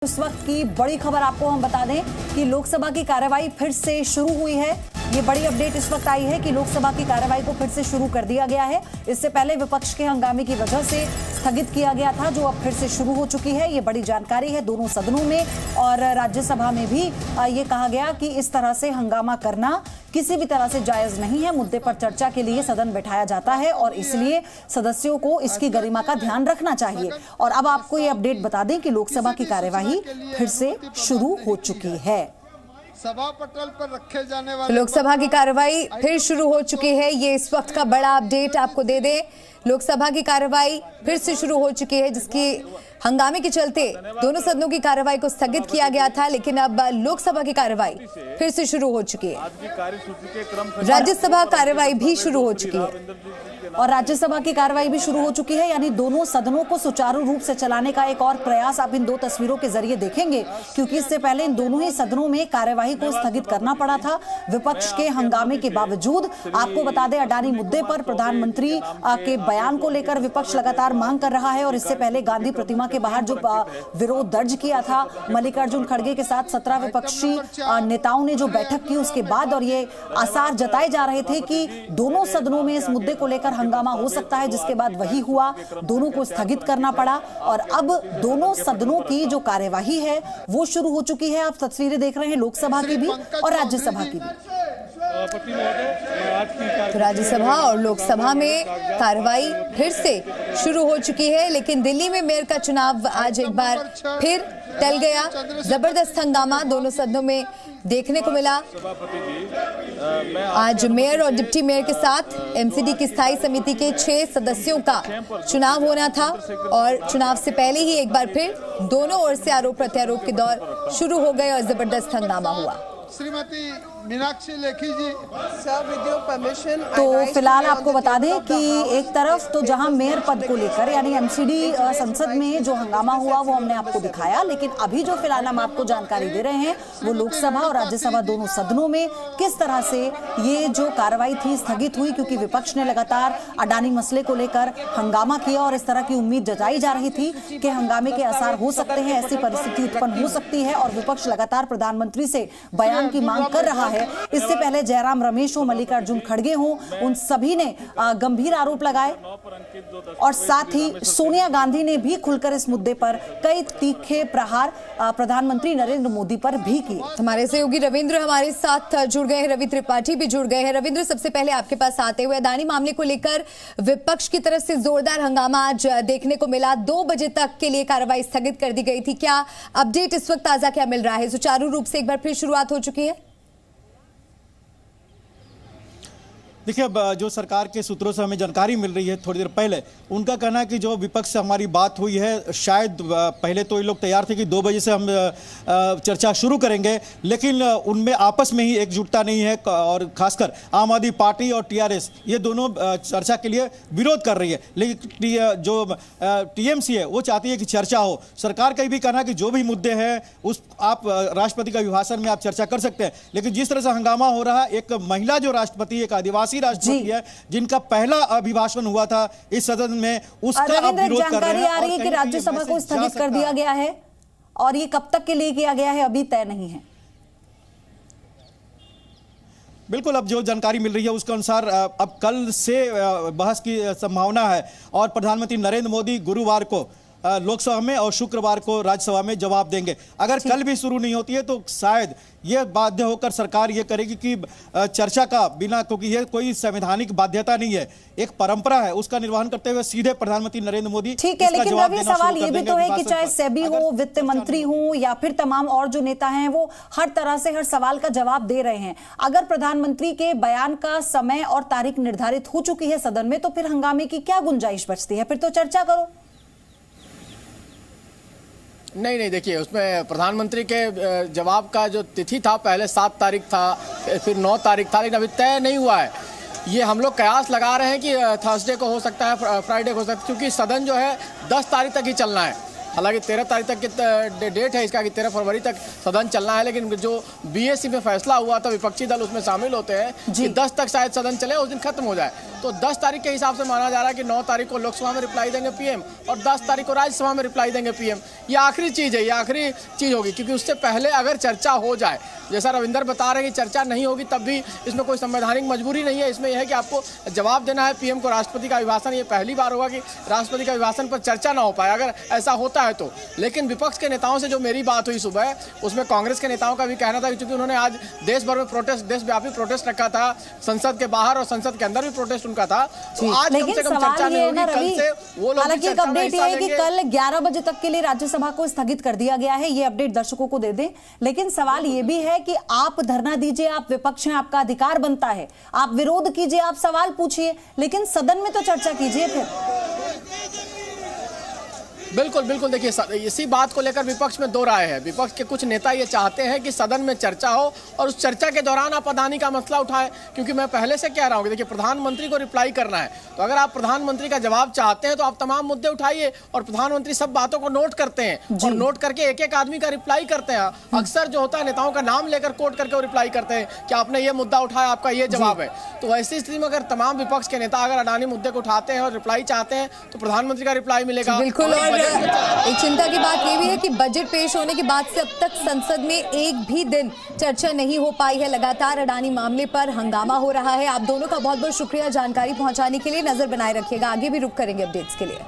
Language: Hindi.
इस वक्त की बड़ी खबर आपको हम बता दें कि लोकसभा की कार्यवाही फिर से शुरू हुई है। ये बड़ी अपडेट इस वक्त आई है कि लोकसभा की कार्यवाही को फिर से शुरू कर दिया गया है। इससे पहले विपक्ष के हंगामे की वजह से स्थगित किया गया था, जो अब फिर से शुरू हो चुकी है। ये बड़ी जानकारी है दोनों सदनों में और राज्यसभा में भी ये कहा गया कि इस तरह से हंगामा करना किसी भी तरह से जायज नहीं है। मुद्दे पर चर्चा के लिए सदन बैठाया जाता है और इसलिए सदस्यों को इसकी गरिमा का ध्यान रखना चाहिए। और अब आपको ये अपडेट बता दें कि लोकसभा की कार्यवाही फिर से शुरू हो चुकी है। सभा पटल पर रखे जाने वाले लोकसभा की कार्यवाही फिर शुरू हो चुकी है। ये इस वक्त का बड़ा अपडेट आपको दे दें। लोकसभा की कार्यवाही फिर से शुरू हो चुकी है, जिसकी हंगामे के चलते दोनों सदनों की कार्यवाही को स्थगित किया गया था, लेकिन अब लोकसभा की कार्यवाही फिर से शुरू हो चुकी है। राज्यसभा कार्यवाही भी शुरू हो चुकी है और राज्यसभा की कार्यवाही भी शुरू हो चुकी है, यानी दोनों सदनों को सुचारू रूप से चलाने का एक और प्रयास आप इन दो तस्वीरों के जरिए देखेंगे, क्योंकि इससे पहले इन दोनों ही सदनों में कार्यवाही को स्थगित करना पड़ा था विपक्ष के हंगामे के बावजूद। आपको बता दें, अडानी मुद्दे पर प्रधानमंत्री के बयान को लेकर विपक्ष लगातार मांग कर रहा है और इससे पहले गांधी प्रतिमा के बाहर जो विरोध दर्ज किया था मल्लिकार्जुन खड़गे के साथ 17 विपक्षी नेताओं ने जो बैठक की उसके बाद, और ये आसार जताए जा रहे थे कि दोनों सदनों में इस मुद्दे को लेकर हंगामा हो सकता है, जिसके बाद वही हुआ, दोनों को स्थगित करना पड़ा और अब दोनों सदनों की जो कार्यवाही है वो शुरू हो चुकी है। आप तस्वीरें देख रहे हैं लोकसभा की भी और राज्यसभा की भी। तो राज्यसभा और लोकसभा में कार्रवाई फिर से शुरू हो चुकी है, लेकिन दिल्ली में मेयर का चुनाव आज एक बार फिर टल गया। जबरदस्त हंगामा दोनों सदनों में देखने को मिला। आज मेयर और डिप्टी मेयर के साथ एमसीडी की स्थायी समिति के 6 सदस्यों का चुनाव होना था और चुनाव से पहले ही एक बार फिर दोनों ओर से आरोप प्रत्यारोप के दौर शुरू हो गए और जबरदस्त हंगामा हुआ। श्रीमती मीनाक्षी लेखी जी, तो फिलहाल आपको बता दें कि एक तरफ तो जहां मेयर पद को लेकर यानी एमसीडी संसद में जो हंगामा हुआ वो हमने आपको दिखाया, लेकिन अभी जो फिलहाल हम आपको जानकारी दे रहे हैं वो लोकसभा और राज्यसभा दोनों सदनों में किस तरह से ये जो कार्रवाई थी स्थगित हुई, क्योंकि विपक्ष ने लगातार अडानी मसले को लेकर हंगामा किया और इस तरह की उम्मीद जताई जा रही थी कि हंगामे के आसार हो सकते हैं, ऐसी परिस्थिति उत्पन्न हो सकती है और विपक्ष लगातार प्रधानमंत्री से बयान की मांग कर रहा है। इससे पहले जयराम रमेश हो, मल्लिकार्जुन खड़गे हो, उन सभी ने गंभीर आरोप लगाए और साथ ही सोनिया गांधी ने भी खुलकर इस मुद्दे पर कई तीखे प्रहार प्रधानमंत्री नरेंद्र मोदी पर भी किए। हमारे सहयोगी रविंद्र हमारे साथ जुड़ गए हैं, रवि त्रिपाठी भी जुड़ गए हैं। रविंद्र, सबसे पहले आपके पास आते हुए अडानी मामले को लेकर विपक्ष की तरफ से जोरदार हंगामा आज देखने को मिला। 2 बजे तक के लिए कार्रवाई स्थगित कर दी गई थी। क्या अपडेट इस वक्त ताजा क्या मिल रहा है? सुचारू रूप से एक बार फिर शुरुआत हो चुकी है? देखिए, अब जो सरकार के सूत्रों से हमें जानकारी मिल रही है थोड़ी देर पहले, उनका कहना है कि जो विपक्ष से हमारी बात हुई है, शायद पहले तो ये लोग तैयार थे कि 2 बजे से हम चर्चा शुरू करेंगे, लेकिन उनमें आपस में ही एकजुटता नहीं है और खासकर आम आदमी पार्टी और टीआरएस ये दोनों चर्चा के लिए विरोध कर रही है। लेकिन जो टीएमसी है वो चाहती है कि चर्चा हो। सरकार का भी कहना है कि जो भी मुद्दे हैं उस आप राष्ट्रपति का अभिभाषण में आप चर्चा कर सकते हैं, लेकिन जिस तरह से हंगामा हो रहा है, एक महिला जो राष्ट्रपति, एक आदिवासी राष्ट्रपति है जिनका पहला अभिभाषण हुआ था इस सदन में, उसका अब विरोध कर रहे हैं। जानकारी आ रही है कि राज्यसभा को स्थगित कर दिया गया है और ये कब तक के लिए किया गया है अभी तय नहीं है। बिल्कुल, अब जो जानकारी मिल रही है उसके अनुसार अब कल से बहस की संभावना है और प्रधानमंत्री नरेंद्र मोदी गुरुवार को लोकसभा में और शुक्रवार को राज्यसभा में जवाब देंगे। अगर कल भी शुरू नहीं होती है तो शायद ये बाध्य होकर सरकार ये करेगी कि चर्चा का बिना, क्योंकि ये कोई संवैधानिक बाध्यता नहीं है, एक परंपरा है, उसका निर्वहन करते हुए सीधे प्रधानमंत्री नरेंद्र मोदी। ठीक है, लेकिन रवि सवाल ये भी तो है कि चाहे सेबी हो, वित्त मंत्री हो या फिर तमाम और जो नेता हैं वो हर तरह से हर सवाल का जवाब दे रहे हैं। अगर प्रधानमंत्री के बयान का समय और तारीख निर्धारित हो चुकी है सदन में, तो फिर हंगामे की क्या गुंजाइश बचती है? फिर तो चर्चा करो। नहीं, देखिए, उसमें प्रधानमंत्री के जवाब का जो तिथि था पहले 7 तारीख था, फिर 9 तारीख था, लेकिन अभी तय नहीं हुआ है। ये हम लोग कयास लगा रहे हैं कि थर्सडे को हो सकता है, फ्राइडे को हो सकता है, क्योंकि सदन जो है 10 तारीख तक ही चलना है। हालांकि 13 तारीख तक की डेट है इसका कि 13 फरवरी तक सदन चलना है, लेकिन जो बीएससी में फैसला हुआ था विपक्षी दल उसमें शामिल होते हैं कि 10 तक शायद सदन चले, उस दिन खत्म हो जाए। तो 10 तारीख के हिसाब से माना जा रहा है कि 9 तारीख को लोकसभा में रिप्लाई देंगे पीएम और 10 तारीख को राज्यसभा में रिप्लाई देंगे पीएम। ये आखिरी चीज़ है, ये आखिरी चीज़ होगी, क्योंकि उससे पहले अगर चर्चा हो जाए, जैसा रविंदर बता रहे हैं कि चर्चा नहीं होगी, तब भी इसमें कोई संवैधानिक मजबूरी नहीं है। इसमें यह है कि आपको जवाब देना है पीएम को राष्ट्रपति का अभिभाषण। ये पहली बार होगा कि राष्ट्रपति का अभिभाषण पर चर्चा ना हो पाए, अगर ऐसा होता है तो। लेकिन विपक्ष के नेताओं से जो मेरी बात हुई सुबह, उसमें कांग्रेस के नेताओं का भी कहना था, क्योंकि उन्होंने आज देश भर में प्रोटेस्ट, देशव्यापी प्रोटेस्ट रखा था, संसद के बाहर और संसद के अंदर भी प्रोटेस्ट उनका था। तो आज कम से कम चर्चा नहीं होगी, कल से वो लोग। हालांकि एक अपडेट ये है कि कल 11 बजे तक के लिए राज्यसभा को स्थगित कर दिया गया है, ये अपडेट दर्शकों को दे दें। लेकिन सवाल ये भी है कि आप धरना दीजिए, आप विपक्ष हैं, आपका अधिकार बनता है, आप विरोध कीजिए, आप सवाल पूछिए, लेकिन सदन में तो चर्चा कीजिए फिर। बिल्कुल बिल्कुल, देखिए इसी बात को लेकर विपक्ष में दो राय है। विपक्ष के कुछ नेता ये चाहते हैं कि सदन में चर्चा हो और उस चर्चा के दौरान आप अडानी का मसला उठाएं, क्योंकि मैं पहले से कह रहा हूं कि देखिए प्रधानमंत्री को रिप्लाई करना है, तो अगर आप प्रधानमंत्री का जवाब चाहते हैं तो आप तमाम मुद्दे उठाइए, और प्रधानमंत्री सब बातों को नोट करते हैं और नोट करके एक एक आदमी का रिप्लाई करते हैं। अक्सर जो होता है नेताओं का नाम लेकर कोट करके वो रिप्लाई करते हैं कि आपने ये मुद्दा उठाया, आपका ये जवाब है। तो ऐसी स्थिति में अगर तमाम विपक्ष के नेता अगर अडानी मुद्दे को उठाते हैं और रिप्लाई चाहते हैं तो प्रधानमंत्री का रिप्लाई मिलेगा। बिल्कुल, और एक चिंता की बात ये भी है कि बजट पेश होने के बाद से अब तक संसद में एक भी दिन चर्चा नहीं हो पाई है। लगातार अडानी मामले पर हंगामा हो रहा है। आप दोनों का बहुत बहुत शुक्रिया जानकारी पहुंचाने के लिए। नजर बनाए रखिएगा, आगे भी रुक करेंगे अपडेट्स के लिए।